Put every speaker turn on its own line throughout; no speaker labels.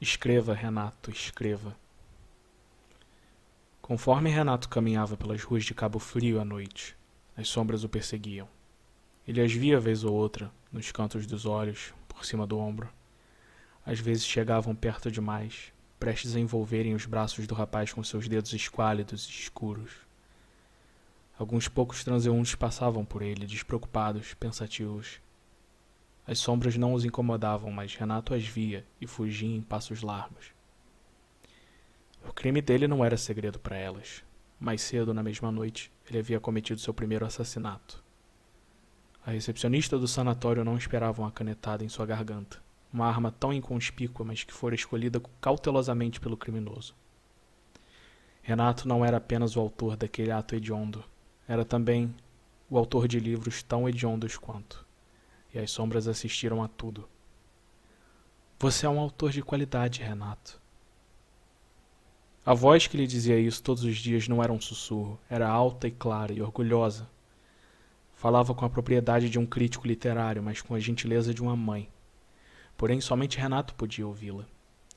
Escreva, Renato, escreva. Conforme Renato caminhava pelas ruas de Cabo Frio à noite, as sombras o perseguiam. Ele as via vez ou outra, nos cantos dos olhos, por cima do ombro. Às vezes chegavam perto demais, prestes a envolverem os braços do rapaz com seus dedos esquálidos e escuros. Alguns poucos transeuntes passavam por ele, despreocupados, pensativos. As sombras não os incomodavam, mas Renato as via e fugia em passos largos. O crime dele não era segredo para elas. Mais cedo, na mesma noite, ele havia cometido seu primeiro assassinato. A recepcionista do sanatório não esperava uma canetada em sua garganta, uma arma tão inconspícua, mas que fora escolhida cautelosamente pelo criminoso. Renato não era apenas o autor daquele ato hediondo, era também o autor de livros tão hediondos quanto. E as sombras assistiram a tudo. Você é um autor de qualidade, Renato. A voz que lhe dizia isso todos os dias não era um sussurro, era alta e clara e orgulhosa. Falava com a propriedade de um crítico literário, mas com a gentileza de uma mãe. Porém, somente Renato podia ouvi-la,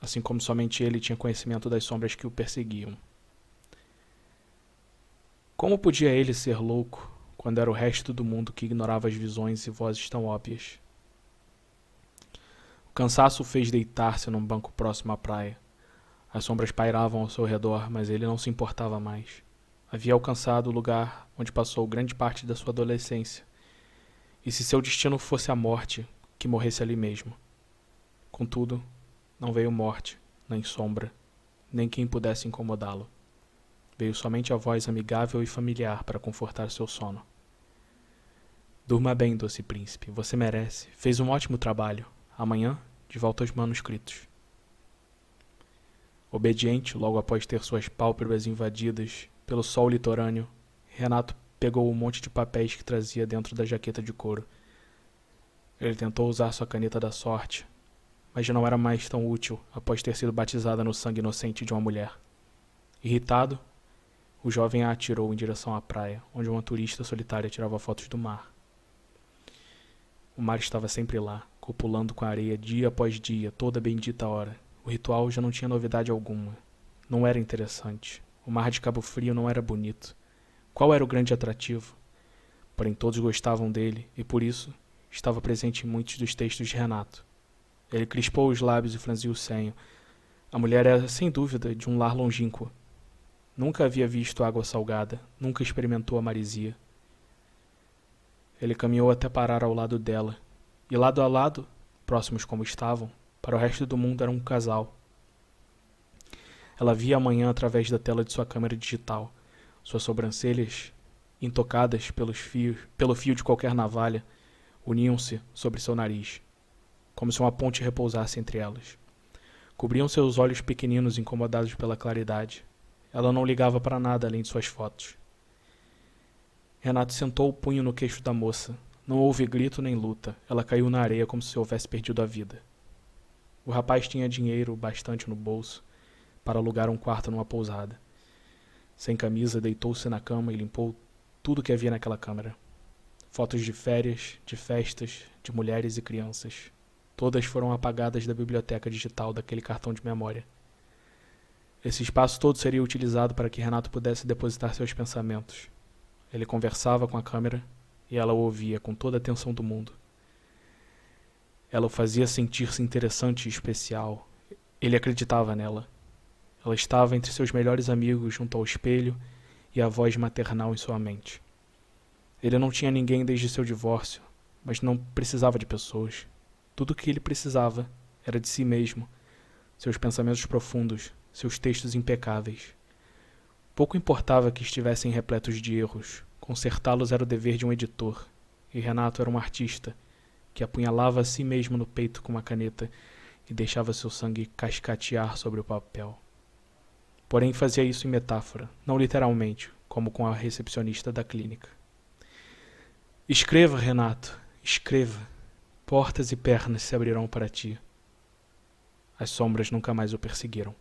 assim como somente ele tinha conhecimento das sombras que o perseguiam. Como podia ele ser louco, quando era o resto do mundo que ignorava as visões e vozes tão óbvias? O cansaço o fez deitar-se num banco próximo à praia. As sombras pairavam ao seu redor, mas ele não se importava mais. Havia alcançado o lugar onde passou grande parte da sua adolescência. E se seu destino fosse a morte, que morresse ali mesmo. Contudo, não veio morte, nem sombra, nem quem pudesse incomodá-lo. Veio somente a voz amigável e familiar para confortar seu sono. Durma bem, doce príncipe, você merece. Fez um ótimo trabalho. Amanhã, de volta aos manuscritos. Obediente, logo após ter suas pálpebras invadidas pelo sol litorâneo, Renato pegou o monte de papéis que trazia dentro da jaqueta de couro. Ele tentou usar sua caneta da sorte, mas já não era mais tão útil após ter sido batizada no sangue inocente de uma mulher. Irritado, o jovem a atirou em direção à praia, onde uma turista solitária tirava fotos do mar. O mar estava sempre lá, copulando com a areia dia após dia, toda a bendita hora. O ritual já não tinha novidade alguma. Não era interessante. O mar de Cabo Frio não era bonito. Qual era o grande atrativo? Porém todos gostavam dele, e por isso estava presente em muitos dos textos de Renato. Ele crispou os lábios e franziu o senho. A mulher era, sem dúvida, de um lar longínquo. Nunca havia visto água salgada, nunca experimentou a maresia. Ele caminhou até parar ao lado dela, e lado a lado, próximos como estavam, para o resto do mundo era um casal. Ela via a manhã através da tela de sua câmera digital. Suas sobrancelhas, intocadas pelo fio de qualquer navalha, uniam-se sobre seu nariz, como se uma ponte repousasse entre elas. Cobriam seus olhos pequeninos incomodados pela claridade. Ela não ligava para nada além de suas fotos. Renato sentou o punho no queixo da moça. Não houve grito nem luta. Ela caiu na areia como se houvesse perdido a vida. O rapaz tinha dinheiro bastante no bolso para alugar um quarto numa pousada. Sem camisa, deitou-se na cama e limpou tudo que havia naquela câmera. Fotos de férias, de festas, de mulheres e crianças. Todas foram apagadas da biblioteca digital daquele cartão de memória. Esse espaço todo seria utilizado para que Renato pudesse depositar seus pensamentos. Ele conversava com a câmera e ela o ouvia com toda a atenção do mundo. Ela o fazia sentir-se interessante e especial. Ele acreditava nela. Ela estava entre seus melhores amigos junto ao espelho e a voz maternal em sua mente. Ele não tinha ninguém desde seu divórcio, mas não precisava de pessoas. Tudo o que ele precisava era de si mesmo, seus pensamentos profundos, seus textos impecáveis. Pouco importava que estivessem repletos de erros. Consertá-los era o dever de um editor, e Renato era um artista que apunhalava a si mesmo no peito com uma caneta e deixava seu sangue cascatear sobre o papel. Porém fazia isso em metáfora, não literalmente, como com a recepcionista da clínica. Escreva, Renato, escreva. Portas e pernas se abrirão para ti. As sombras nunca mais o perseguiram.